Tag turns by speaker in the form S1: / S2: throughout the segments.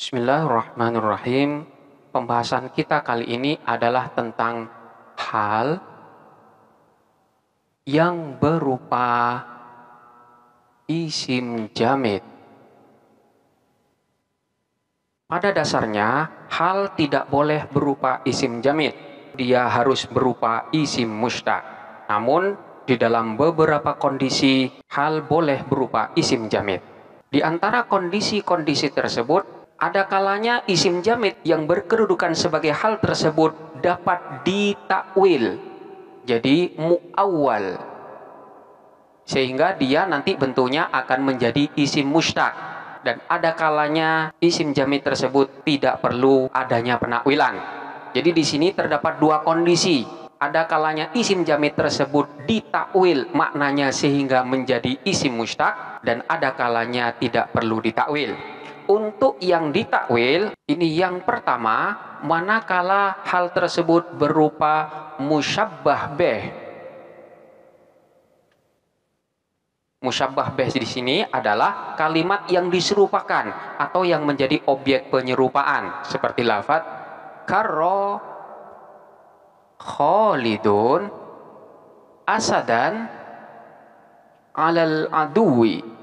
S1: Bismillahirrahmanirrahim. Pembahasan kita kali ini adalah tentang hal yang berupa isim jamid. Pada dasarnya, hal tidak boleh berupa isim jamid. Dia harus berupa isim mushtaq. Namun, di dalam beberapa kondisi, hal boleh berupa isim jamid. Di antara kondisi-kondisi tersebut, ada kalanya isim jamid yang berkedudukan sebagai hal tersebut dapat ditakwil, jadi mu'awwal, sehingga dia nanti bentuknya akan menjadi isim mushtaq. Dan ada kalanya isim jamid tersebut tidak perlu adanya penakwilan. Jadi di sini terdapat dua kondisi. Ada kalanya isim jamid tersebut ditakwil maknanya sehingga menjadi isim mushtaq, dan ada kalanya tidak perlu ditakwil. Untuk yang ditakwil, ini yang pertama, manakala hal tersebut berupa musyabbah bih. Musyabbah bih di sini adalah kalimat yang diserupakan atau yang menjadi objek penyerupaan, seperti lafaz karro Khalidun asadan alal aduwi.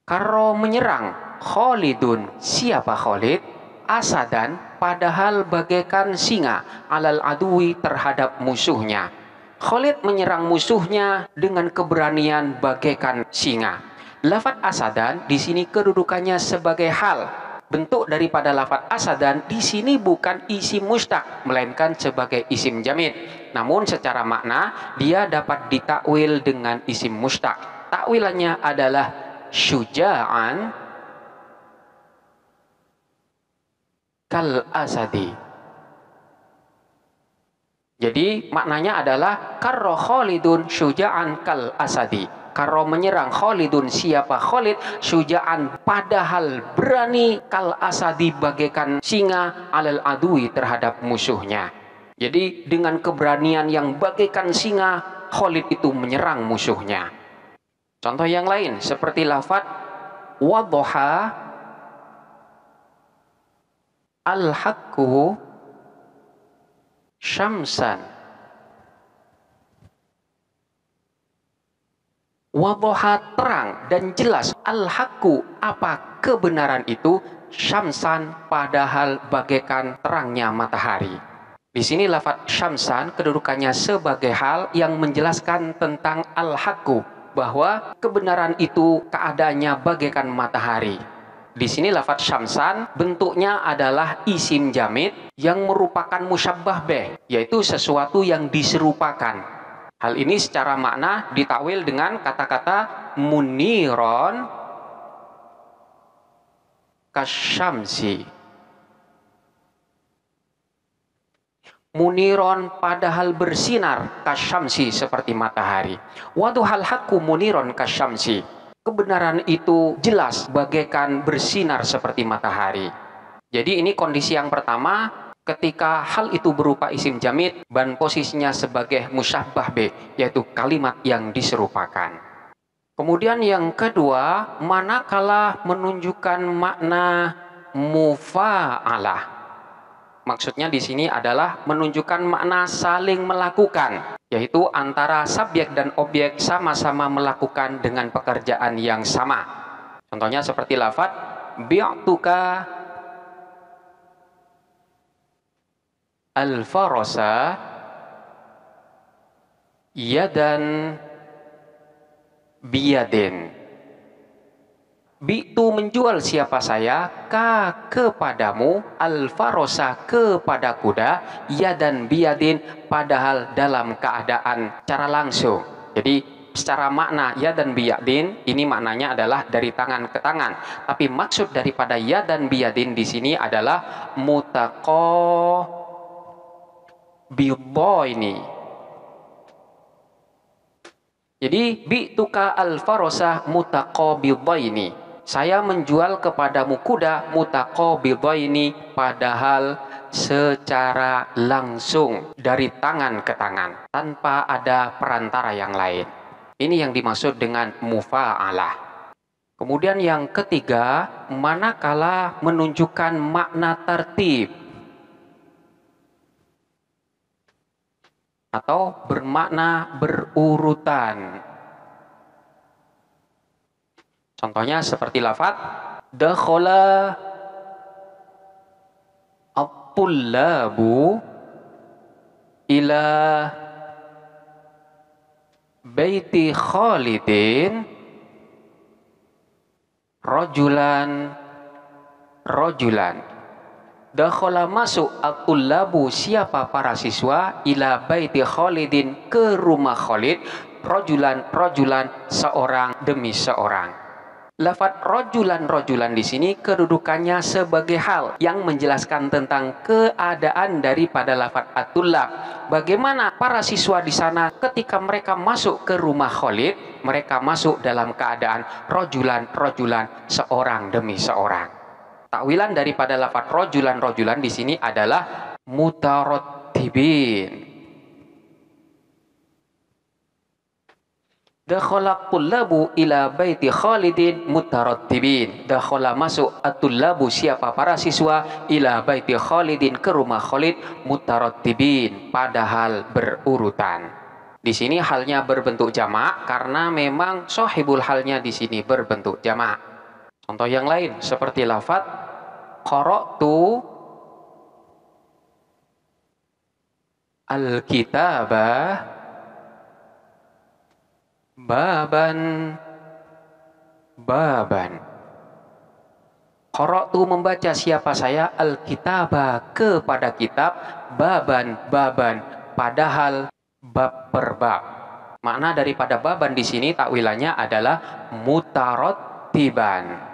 S1: Karro menyerang, Khalidun, siapa Khalid? Asadan, padahal bagaikan singa, alal aduwi, terhadap musuhnya. Khalid menyerang musuhnya dengan keberanian bagaikan singa. Lafaz asadan di sini kedudukannya sebagai hal. Bentuk daripada lafaz asadan di sini bukan isim mushtaq, melainkan sebagai isim jamid. Namun secara makna dia dapat ditakwil dengan isim mushtaq. Takwilannya adalah syuja'an kal asadi. Jadi maknanya adalah karro Khalidun syuja'an kal asadi. Karro menyerang Khalidun, siapa Khalid? Syuja'an, padahal berani, kal asadi, bagaikan singa, alal adui, terhadap musuhnya. Jadi dengan keberanian yang bagaikan singa, Khalid itu menyerang musuhnya. Contoh yang lain seperti lafaz wadduha al-haqqu syamsan. Wadduha, terang dan jelas, al-haqqu, apa kebenaran itu, syamsan, padahal bagaikan terangnya matahari. Di sini lafaz syamsan kedudukannya sebagai hal yang menjelaskan tentang al-haqqu, bahwa kebenaran itu keadaannya bagaikan matahari. Di sini lafaz syamsan bentuknya adalah isim jamid yang merupakan musyabbah bih, yaitu sesuatu yang diserupakan. Hal ini secara makna ditakwil dengan kata-kata muniron kasyamsi. Muniron, padahal bersinar, kasyamsi, seperti matahari. Waduhal haqqu muniron kasyamsi. Kebenaran itu jelas bagaikan bersinar seperti matahari. Jadi ini kondisi yang pertama ketika hal itu berupa isim jamid dan posisinya sebagai musyabbah bih, yaitu kalimat yang diserupakan. Kemudian yang kedua, manakala menunjukkan makna mufa'alah. Maksudnya di sini adalah menunjukkan makna saling melakukan, yaitu antara subjek dan objek sama-sama melakukan dengan pekerjaan yang sama. Contohnya seperti lafaz bi'tuka al-farasa yadan biyadin. Bi'tu, menjual siapa saya, ka, kepadamu, al-farosa, kepada kuda, yadan biyadin, padahal dalam keadaan cara langsung. Jadi secara makna yadan biyadin ini maknanya adalah dari tangan ke tangan, tapi maksud daripada yadan biyadin di sini adalah mutaqo bidho ini. Jadi bi'tuka al-farosa mutaqo bidho ini, saya menjual kepadamu kuda mutaqabidaini, padahal secara langsung dari tangan ke tangan tanpa ada perantara yang lain. Ini yang dimaksud dengan mufa'alah. Kemudian yang ketiga, manakala menunjukkan makna tertib atau bermakna berurutan. Contohnya seperti lafaz dakhala at-tullabu ila baiti Khalidin rajulan. Dakhala masuk at-tullabu, siapa para siswa, ila baiti Khalidin, ke rumah Khalid, rajulan seorang demi seorang. Lafaz rojulan di sini kedudukannya sebagai hal yang menjelaskan tentang keadaan daripada lafaz at-tullab. Bagaimana para siswa di sana ketika mereka masuk ke rumah Khalid, mereka masuk dalam keadaan rojulan seorang demi seorang. Takwilan daripada lafaz rojulan di sini adalah mutarattibin. Dakhala tullabu ila baiti Khalidin mutarattibin. Dakhala masuk at-tullabu, siapa para siswa, ila baiti Khalidin, ke rumah Khalid, mutarattibin, padahal berurutan. Di sini halnya berbentuk jamak karena memang sahibul halnya di sini berbentuk jamak. Contoh yang lain seperti lafaz qara'tu al-kitabah baban. Qara'tu, membaca siapa saya, al-kitaba, kepada kitab, baban, padahal bab per bab. Makna daripada baban di sini takwilannya adalah mutarattiban.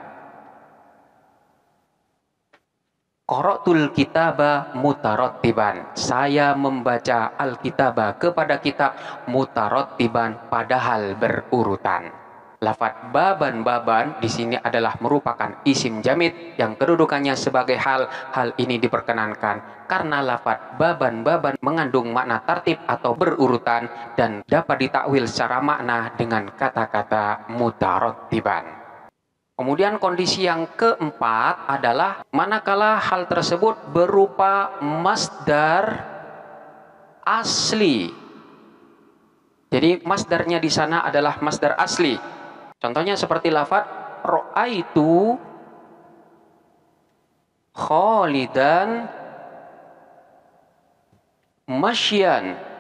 S1: Qara'tul kitaba mutarattiban, saya membaca al-kitaba, kepada kitab, mutarattiban, padahal berurutan. Lafaz baban di sini adalah merupakan isim jamid yang kedudukannya sebagai hal. Hal ini diperkenankan karena lafaz baban mengandung makna tertib atau berurutan dan dapat ditakwil secara makna dengan kata-kata mutarattiban. Kemudian kondisi yang keempat adalah manakala hal tersebut berupa masdar asli. Jadi masdarnya di sana adalah masdar asli. Contohnya seperti lafaz ra'aitu Khalidan masyan.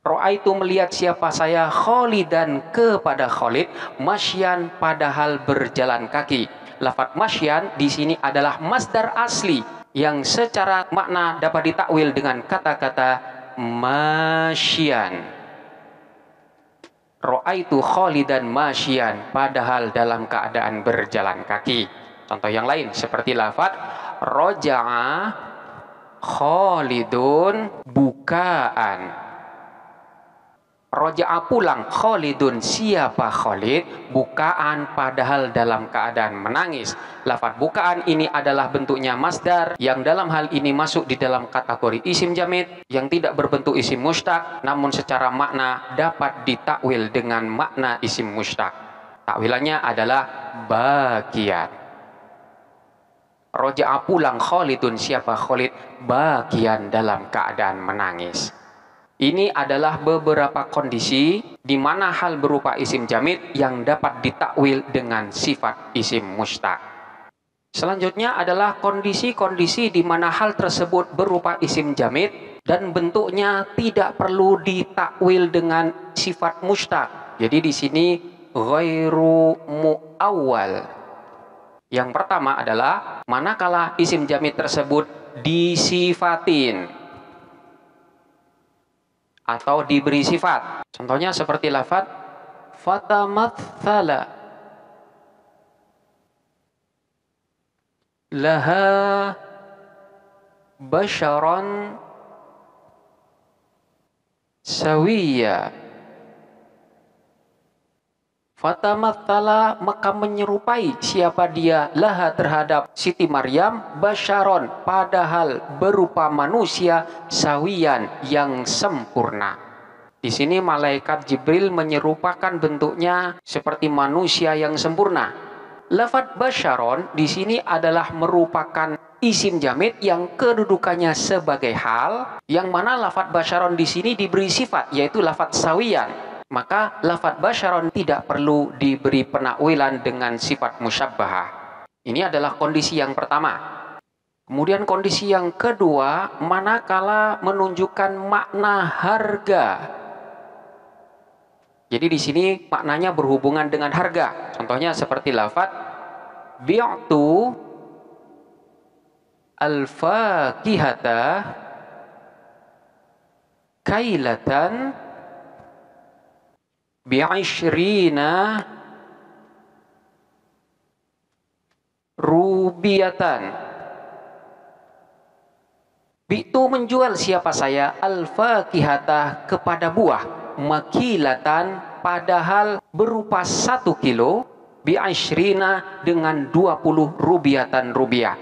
S1: Ra'aitu, melihat siapa saya, Khalidan, kepada Khalid, masyan, padahal berjalan kaki. Lafaz masyan di sini adalah masdar asli yang secara makna dapat ditakwil dengan kata-kata masyan. Ra'aitu Khalidan masyan, padahal dalam keadaan berjalan kaki. Contoh yang lain seperti lafaz roja'a Khalidun bukaan. Roja'a, pulang, Khalidun, siapa Khalid, bukaan, padahal dalam keadaan menangis. Lafaz bukaan ini adalah bentuknya masdar yang dalam hal ini masuk di dalam kategori isim jamid yang tidak berbentuk isim mushtaq, namun secara makna dapat ditakwil dengan makna isim mushtaq. Takwilannya adalah bagian. Roja'a, pulang, Khalidun, siapa Khalid, bagian, dalam keadaan menangis. Ini adalah beberapa kondisi di mana hal berupa isim jamid yang dapat ditakwil dengan sifat isim mushtaq. Selanjutnya adalah kondisi-kondisi di mana hal tersebut berupa isim jamid dan bentuknya tidak perlu ditakwil dengan sifat mushtaq. Jadi di sini ghairu muawwal. Yang pertama adalah manakala isim jamid tersebut disifatin atau diberi sifat. Contohnya seperti lafaz fatamatsala laha basharan sawiya. Fatamatsala, maka menyerupai siapa dia, laha, terhadap Siti Maryam, basyaron, padahal berupa manusia, sawiyan, yang sempurna. Di sini malaikat Jibril menyerupakan bentuknya seperti manusia yang sempurna. Lafadz basyaron di sini adalah merupakan isim jamid yang kedudukannya sebagai hal, yang mana lafadz basyaron di sini diberi sifat, yaitu lafadz sawiyan. Maka lafadz basyaron tidak perlu diberi penakwilan dengan sifat musyabbahah. Ini adalah kondisi yang pertama. Kemudian kondisi yang kedua, manakala menunjukkan makna harga. Jadi di sini maknanya berhubungan dengan harga. Contohnya seperti lafadz bi'tu al-fakihata kailatan bi'ishrina rubiyatan. Bi'tu menjual siapa saya al-fakihata kepada buah, makilatan padahal berupa 1 kilo, bi'ishrina dengan 20 rubiyatan rubiah.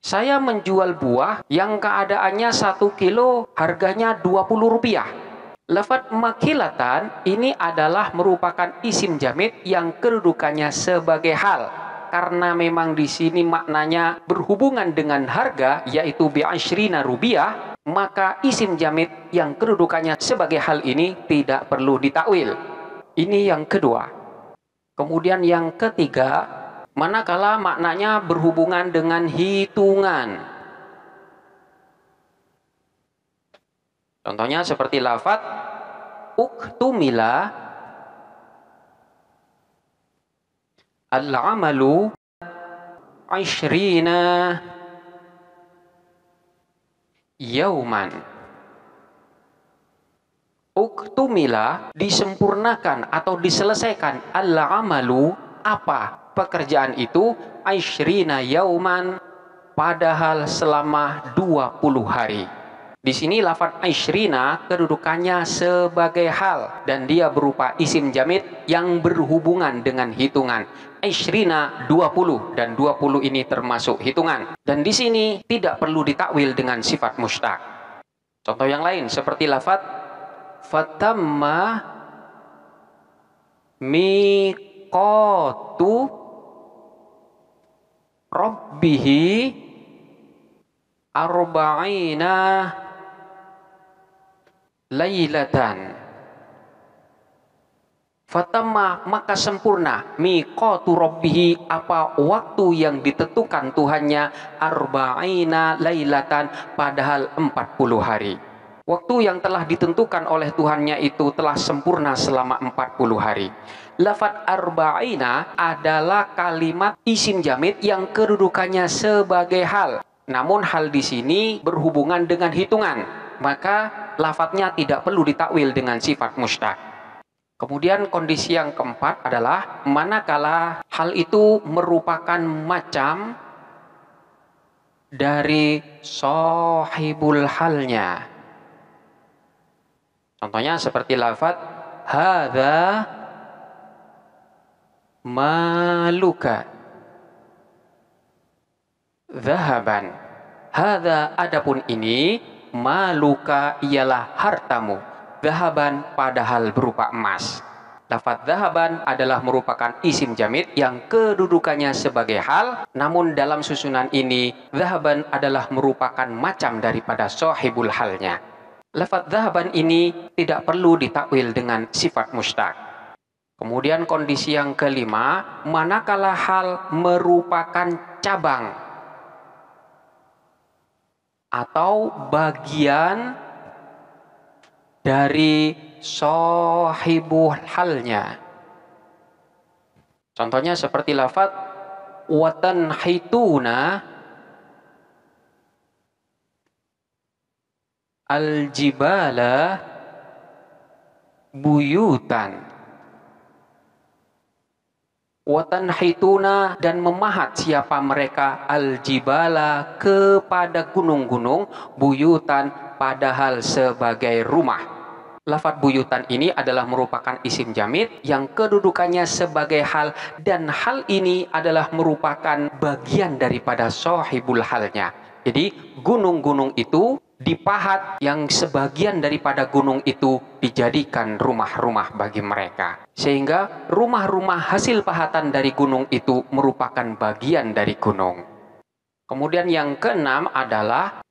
S1: Saya menjual buah yang keadaannya 1 kilo harganya 20 rupiah. Lafadz makilatan ini adalah merupakan isim jamid yang kedudukannya sebagai hal. Karena memang di sini maknanya berhubungan dengan harga, yaitu bi'ashrina rubiah, maka isim jamid yang kedudukannya sebagai hal ini tidak perlu ditakwil. Ini yang kedua. Kemudian yang ketiga, manakala maknanya berhubungan dengan hitungan. Contohnya seperti lafadz uktumila al-amalu 20 yauman. Uktumila disempurnakan atau diselesaikan, al-amalu apa pekerjaan itu, 20 yauman padahal selama 20 hari. Di sini lafadz aishrina kedudukannya sebagai hal dan dia berupa isim jamid yang berhubungan dengan hitungan. Aishrina 20 dan 20 ini termasuk hitungan. Dan di sini tidak perlu ditakwil dengan sifat mushtaq. Contoh yang lain seperti lafadz fatamma miqatu rabbihi arba'ina lailatan. Fatamma maka sempurna, miqatu rabbihi apa waktu yang ditentukan Tuhannya, arba'ina lailatan padahal 40 hari. Waktu yang telah ditentukan oleh Tuhannya itu telah sempurna selama 40 hari. Lafadz arba'ina adalah kalimat isim jamid yang kedudukannya sebagai hal. Namun hal di sini berhubungan dengan hitungan, maka lafadznya tidak perlu ditakwil dengan sifat mushtaq. Kemudian kondisi yang keempat adalah manakala hal itu merupakan macam dari sahibul halnya. Contohnya seperti lafadz hadza maluka zahaban. Hadza adapun ini, maluka ialah hartamu, zahaban padahal berupa emas. Lafadz zahaban adalah merupakan isim jamid yang kedudukannya sebagai hal, namun dalam susunan ini zahaban adalah merupakan macam daripada sahibul halnya. Lafadz zahaban ini tidak perlu ditakwil dengan sifat mushtaq. Kemudian kondisi yang kelima, manakala hal merupakan cabang atau bagian dari sahibul halnya. Contohnya seperti lafadz watanhituna al-jibala buyutan. Watanhituna dan memahat siapa mereka al-jibala kepada gunung-gunung, buyutan padahal sebagai rumah. Lafadz buyutan ini adalah merupakan isim jamid yang kedudukannya sebagai hal, dan hal ini adalah merupakan bagian daripada sahibul halnya. Jadi gunung-gunung itu dipahat, yang sebagian daripada gunung itu dijadikan rumah-rumah bagi mereka. Sehingga rumah-rumah hasil pahatan dari gunung itu merupakan bagian dari gunung. Kemudian yang keenam adalah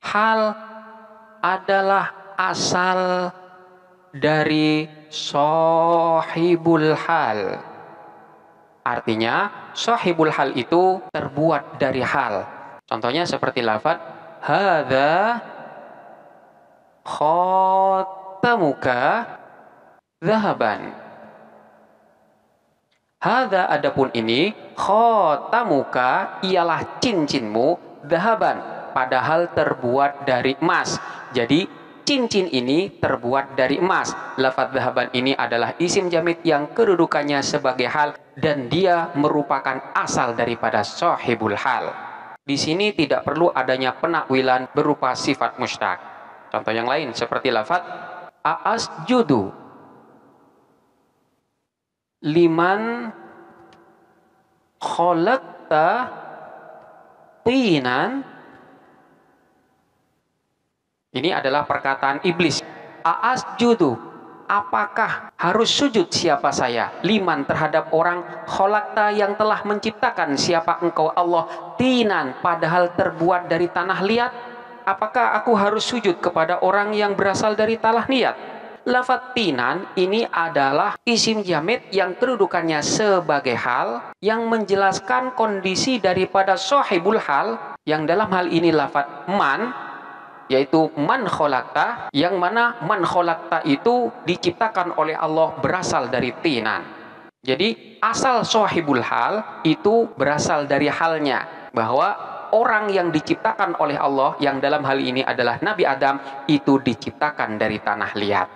S1: hal adalah asal dari sahibul hal. Artinya, sahibul hal itu terbuat dari hal. Contohnya seperti lafaz hadza khatamuka zahaban. Hadza adapun ini, khatamuka ialah cincinmu, zahaban, padahal terbuat dari emas. Jadi cincin ini terbuat dari emas. Lafaz zahaban ini adalah isim jamid yang kedudukannya sebagai hal dan dia merupakan asal daripada sahibul hal. Di sini tidak perlu adanya penakwilan berupa sifat mushtaq. Contoh yang lain seperti lafaz asjudu liman khalaqta tinan. Ini adalah perkataan iblis. Asjudu, apakah harus sujud siapa saya? Liman, terhadap orang khalaqta yang telah menciptakan siapa engkau Allah tinan, padahal terbuat dari tanah liat. Apakah aku harus sujud kepada orang yang berasal dari tanah liat? Lafaz tinan ini adalah isim jamid yang kedudukannya sebagai hal yang menjelaskan kondisi daripada sahibul hal, yang dalam hal ini lafaz man, yaitu man khalaqta, yang mana man khalaqta itu diciptakan oleh Allah berasal dari tinan. Jadi asal sahibul hal itu berasal dari halnya, bahwa orang yang diciptakan oleh Allah, yang dalam hal ini adalah Nabi Adam, itu diciptakan dari tanah liat.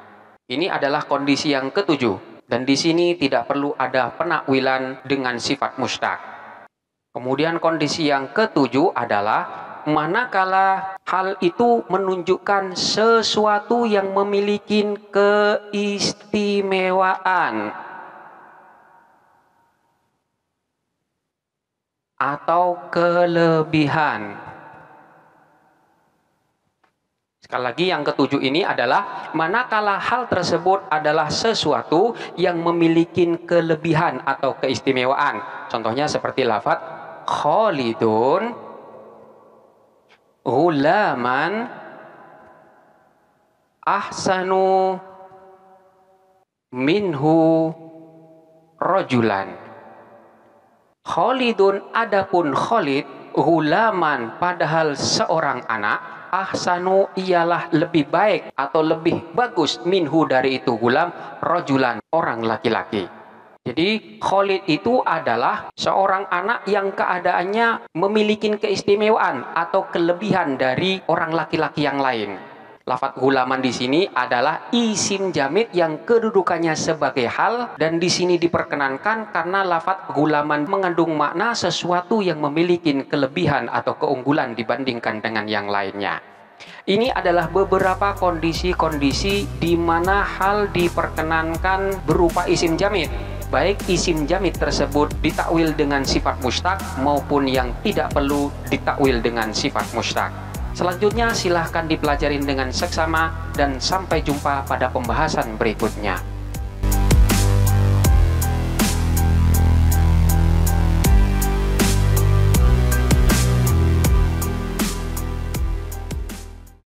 S1: Ini adalah kondisi yang ketujuh, dan di sini tidak perlu ada penakwilan dengan sifat mushtaq. Kemudian kondisi yang ketujuh adalah manakala hal itu menunjukkan sesuatu yang memiliki keistimewaan atau kelebihan. Sekali lagi, yang ketujuh ini adalah manakala hal tersebut adalah sesuatu yang memiliki kelebihan atau keistimewaan. Contohnya seperti lafaz Khalidun ghulaman ahsanu minhu rajulan. Khalidun, adapun Khalid, ghulaman, padahal seorang anak, ahsanu ialah lebih baik atau lebih bagus, minhu dari itu gulam, rajulan, orang laki-laki. Jadi Khalid itu adalah seorang anak yang keadaannya memiliki keistimewaan atau kelebihan dari orang laki-laki yang lain. Lafaz gulaman di sini adalah isim jamid yang kedudukannya sebagai hal, dan di sini diperkenankan karena lafaz gulaman mengandung makna sesuatu yang memiliki kelebihan atau keunggulan dibandingkan dengan yang lainnya. Ini adalah beberapa kondisi-kondisi di mana hal diperkenankan berupa isim jamid, baik isim jamid tersebut ditakwil dengan sifat mushtaq maupun yang tidak perlu ditakwil dengan sifat mushtaq. Selanjutnya silahkan dipelajarin dengan seksama dan sampai jumpa pada pembahasan berikutnya.